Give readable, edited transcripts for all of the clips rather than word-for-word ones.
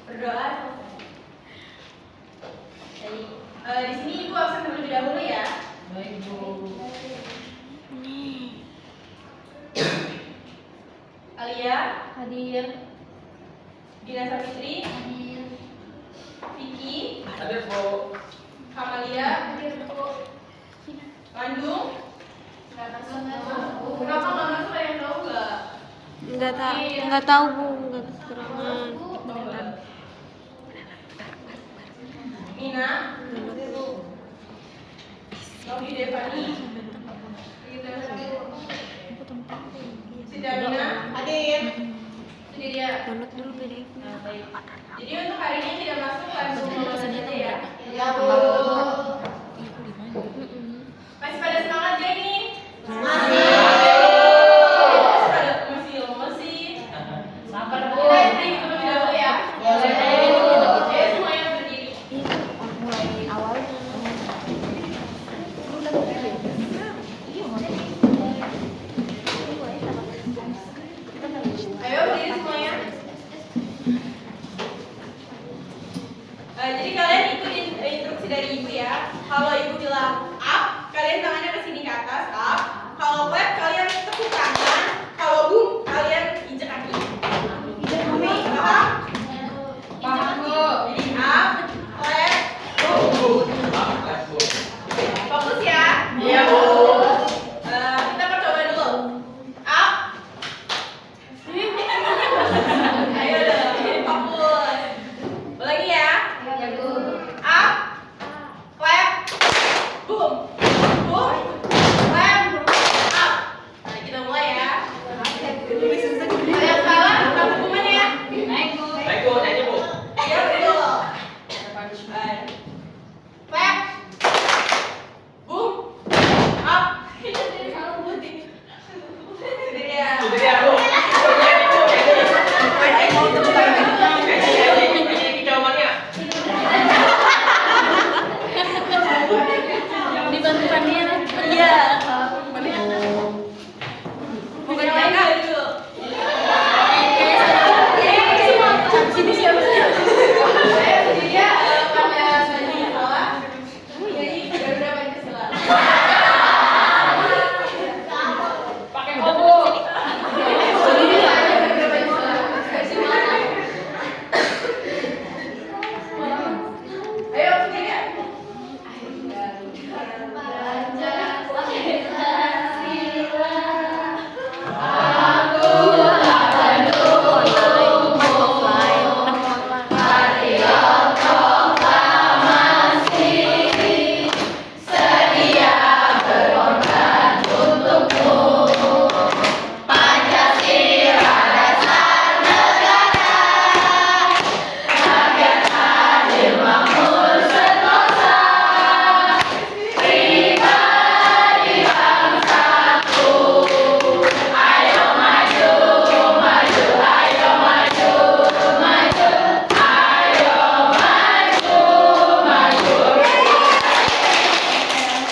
Berdoa. Jadi, di sini Ibu absen terlebih dahulu ya. Baik, Bu. Alia, Hadir. Dina Savitri, Hadir. Vicky, Hadir, Bu. Kamalia, Hadir, Bu. Bandung. Kenapa Kenapa nggak masuk? Ada yang tahu nggak? Nggak tahu Bu, nggak keterangan. Mina, Novi Devani, Sidamina, hadir. Itu dia. Download dulu PDF. Baik. Jadi untuk hari ini tidak masuk langsung aja ya. Ya, Bu. Masih pada semangat gak ini? Masih. Masih lemes sih. Sabar, Bu. Kita break terlebih dahulu ya. Ayo semuanya berdiri. Mulai awalnya. Ayo berdiri semuanya. Jadi kalian ikutin instruksi dari Ibu ya. Kalau Ibu bilang up, kalian tangannya ke sini ke atas, up. Kalau clap, kalian tepuk tangan. Kalau boom, kalian injek kaki. Paham? Paham, Bu. Jadi up, clap, boom. Fokus ya. Iya, Bu. Kita percoba dulu. Up. Ayo deh, fokus. Ulangi ya. Ya, Bu. Up, clap, boom, boom, clap, up. Nah, kita mulai ya. Yang salah, kita hukuman ya. Naik, Bu. Baik, Bu. Nyanyi, Bu. Iya betul. Clap, boom, up. Sendiri ya. Itu dia, Bu. Nyanyi, Bu. Nyanyi jawabannya. Dibantu Fania. Iya. Bukan yang lain dulu. Sini siapa sih? Saya sendiri ya, pada tadi salah. Jadi Garuda Pancasila. Pakai kok, Bu. Ayo sendiri ya.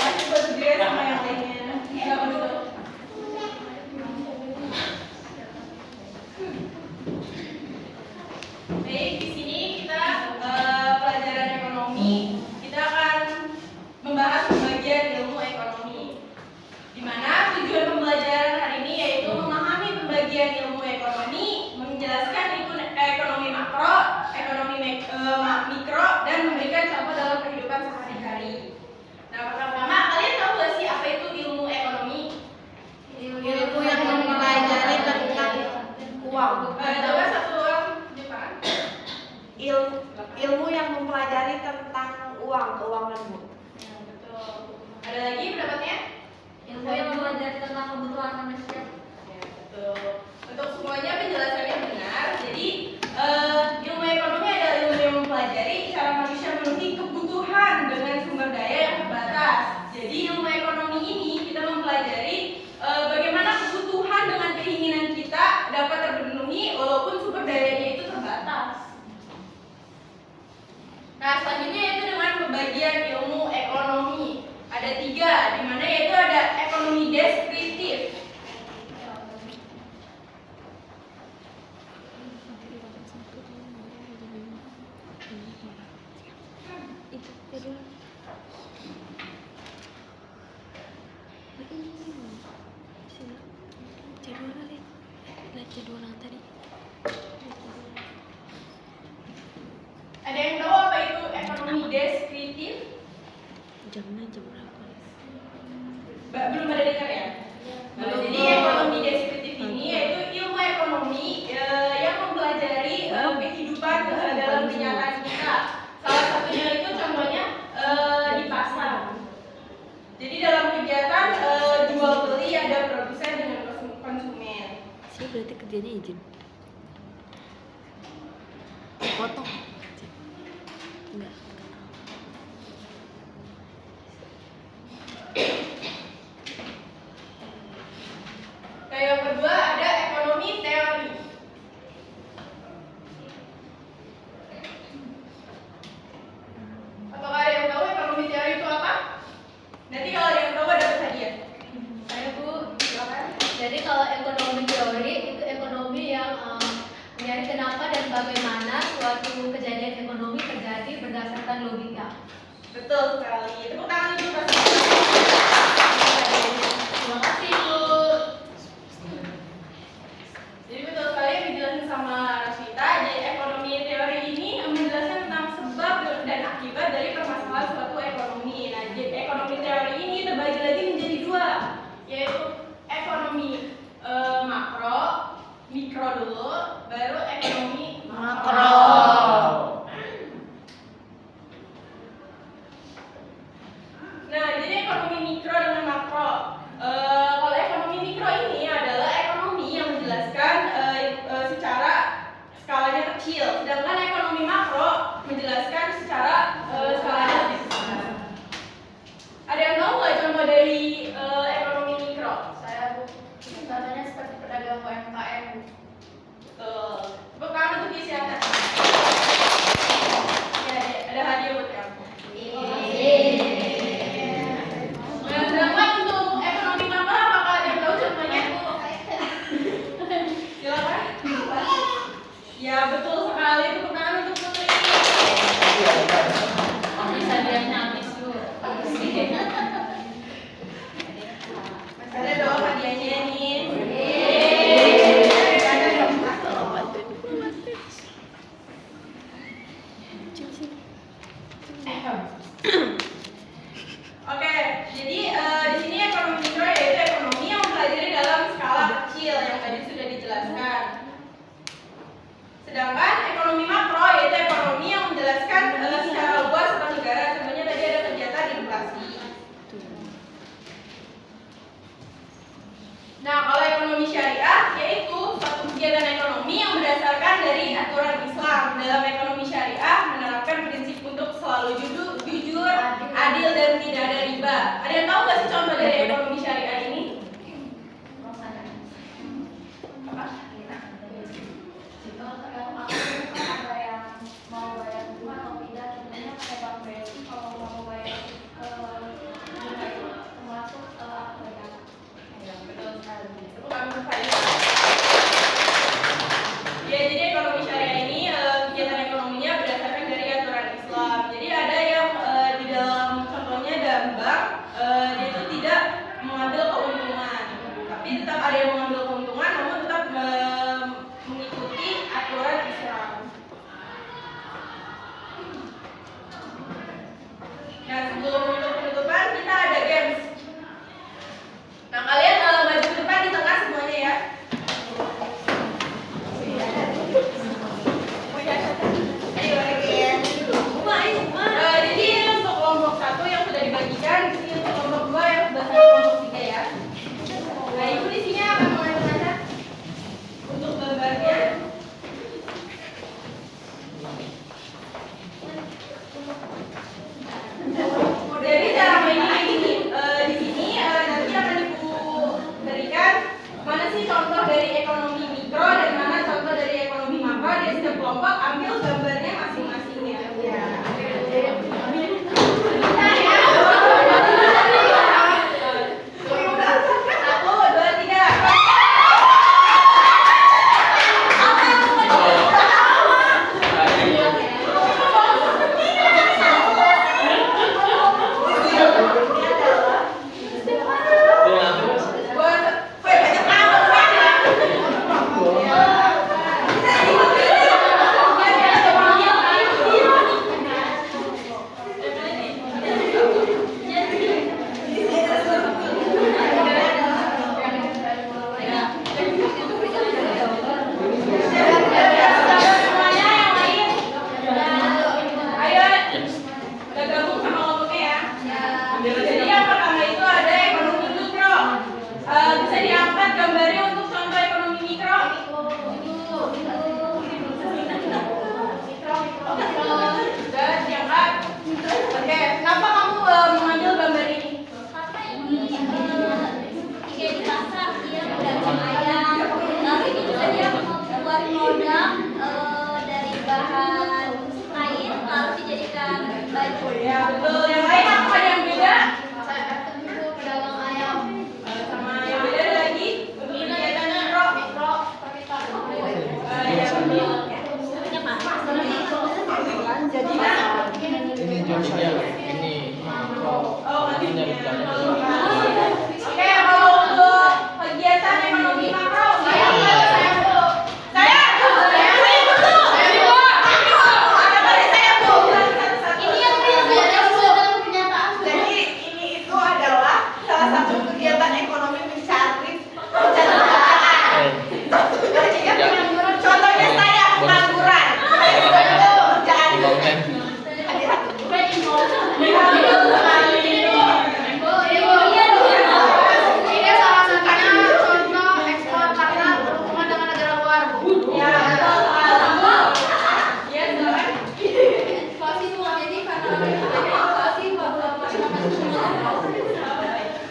Masih berdiri sama yang lainnya. Nggak betul. Baik, di sini kita pelajaran ekonomi. Kita akan membahas pembagian ilmu ekonomi. Di mana tujuan pembelajaran hari ini yaitu memahami pembagian ilmu ekonomi, menjelaskan ekonomi makro, ekonomi mikro, dan memberikan contoh dalam kehidupan sehari-hari. Nah, pertama, kalian tahu nggak sih apa itu ilmu ekonomi? Ilmu yang mempelajari tentang uang. Coba satu orang Jepang. Ilmu yang mempelajari tentang keuangan Bu. Nah, betul. Ada lagi pendapatnya? Ilmu yang mempelajari tentang kebutuhan manusia. Ya, betul. Untuk semuanya penjelasannya benar. Jadi ilmu ekonomi adalah ilmu yang mempelajari cara manusia memenuhi kebutuhan dengan sumber daya yang terbatas. Jadi ilmu ekonomi ini kita mempelajari bagaimana kebutuhan dengan keinginan kita dapat terpenuhi walaupun sumber dayanya itu terbatas. Nah, selanjutnya yaitu dengan pembagian ilmu ekonomi. Ada 3, di mana yaitu ada ekonomi deskriptif. Jamnya jam berapa? Belum ada dengar ya? Jadi ekonomi deskriptif ini yaitu ilmu ekonomi yang mempelajari kehidupan dalam kenyataan kita. Salah satunya itu contohnya di pasar. Jadi dalam kegiatan jual beli ada produsen dengan konsumen. Sih berarti kerjanya izin. Potong. Enggak. Yang kedua ada ekonomi teori. Apakah ada yang tahu ekonomi teori itu apa? Nanti kalau ada yang tahu ada hadiah. Saya Bu, silakan. Jadi kalau ekonomi teori itu ekonomi yang mencari kenapa dan bagaimana suatu kejadian ekonomi terjadi berdasarkan logika. Betul sekali. Tepuk tangan dulu Mas. Terima kasih Bu. Jadi betul sekali yang dijelasin sama Rasita. Jadi ekonomi teori ini menjelaskan tentang sebab dan akibat dari permasalahan suatu ekonomi. Nah, jadi ekonomi teori ini terbagi lagi menjadi dua, yaitu ekonomi makro, mikro dulu, baru ekonomi makro. Nah, jadi ekonomi mikro dengan makro. Kalau ekonomi mikro ini adalah ekonomi yang menjelaskan secara skalanya kecil, sedangkan ekonomi makro menjelaskan secara skalanya lebih besar. Ada yang tahu nggak contoh dari ekonomi mikro? Saya Bu, contohnya seperti pedagang UMKM. Betul. Tepuk tangan untuk isi atas. Ya, ada hadiah buat kamu. Nah, sedangkan untuk ekonomi makro, apakah ada yang tahu contohnya? Silakan. Ya, betul sekali. Tepuk tangan untuk Putri. Bisa dia habis Bu. Ada dong hadiahnya nih. Oke, jadi di sini ekonomi mikro yaitu ekonomi yang mempelajari dalam skala kecil yang tadi sudah dijelaskan. Sedangkan ekonomi makro yaitu ekonomi yang menjelaskan secara luas tentang negara. Contohnya tadi ada kegiatan inflasi. Nah, kalau ekonomi syariah yaitu suatu kegiatan ekonomi yang berdasarkan dari aturan Islam. Dalam ekonomi syariah menerapkan prinsip untuk selalu jujur, adil dan tidak ada riba. Ada yang tahu nggak sih contoh dari ekonomi syariah ini? Apa? Kalau tergantung aku kan ada yang mau bayar bunga atau tidak, tentunya pakai bank BRI. Kalau mau bayar bunga itu termasuk bayar. Ya, betul sekali. Itu kami berkali. Ya, jadi ekonomi syariah ini kegiatan ekonominya berdasarkan dari aturan Islam. Jadi ada yang di dalam contohnya dalam bank dia itu tidak mengambil keuntungan, tapi tetap ada yang mengambil keuntungan, namun tetap mengikuti aturan Islam. Nah, sebelum penutupan kita ada games. Nah, kalian maju ke depan di tengah semuanya ya. Ayo lagi. Jadi untuk kelompok 1 yang sudah dibagikan, di sini untuk kelompok 2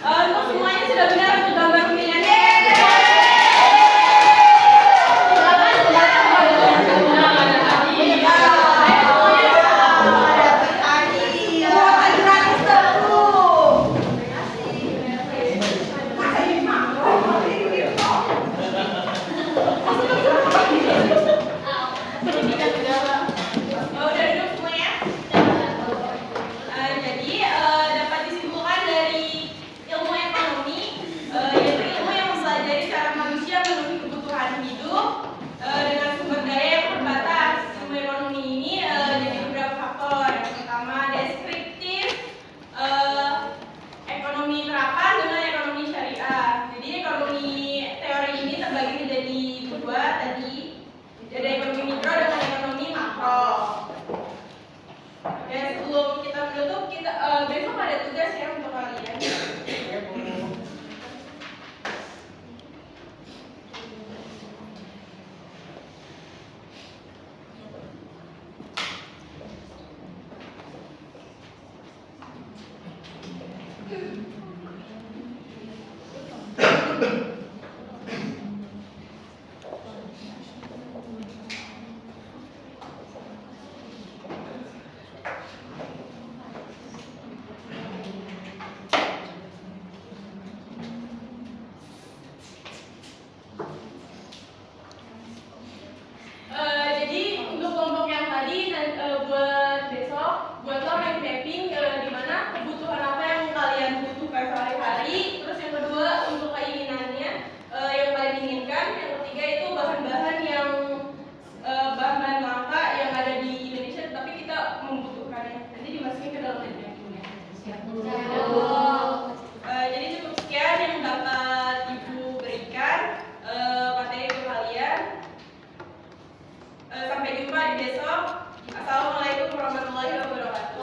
Untuk semuanya sudah benar untuk gambar pemilihannya. Udah duduk semuanya. Jadi dapat disimpulkan dari ilmu ekonomi, yaitu ilmu yang mempelajari cara manusia memenuhi kebutuhan hidup dengan sumber daya yang terbatas. Ilmu ekonomi ini dari beberapa faktor. Yang pertama deskriptif, ekonomi terapan dengan ekonomi syariah. Jadi ekonomi teori ini terbagi menjadi dua tadi, ada ekonomi mikro dengan ekonomi makro. Oke, sebelum kita menutup, kita besok ada tugas ya untuk kalian. Jadi untuk kelompok yang tadi buat besok, buatlah mind mapping di mana kebutuhan apa yang kalian butuhkan sehari-hari. Terus yang kedua untuk keinginannya yang kalian inginkan. Yang ketiga itu bahan-bahan yang bahan-bahan langka yang ada di Indonesia tapi kita membutuhkannya. Nanti dimasukin ke dalam mind mappingnya. Jadi cukup sekian yang dapat Ibu berikan materi untuk kalian. Sampai jumpa di besok. Assalamualaikum warahmatullahi wabarakatuh.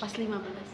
Pas 15.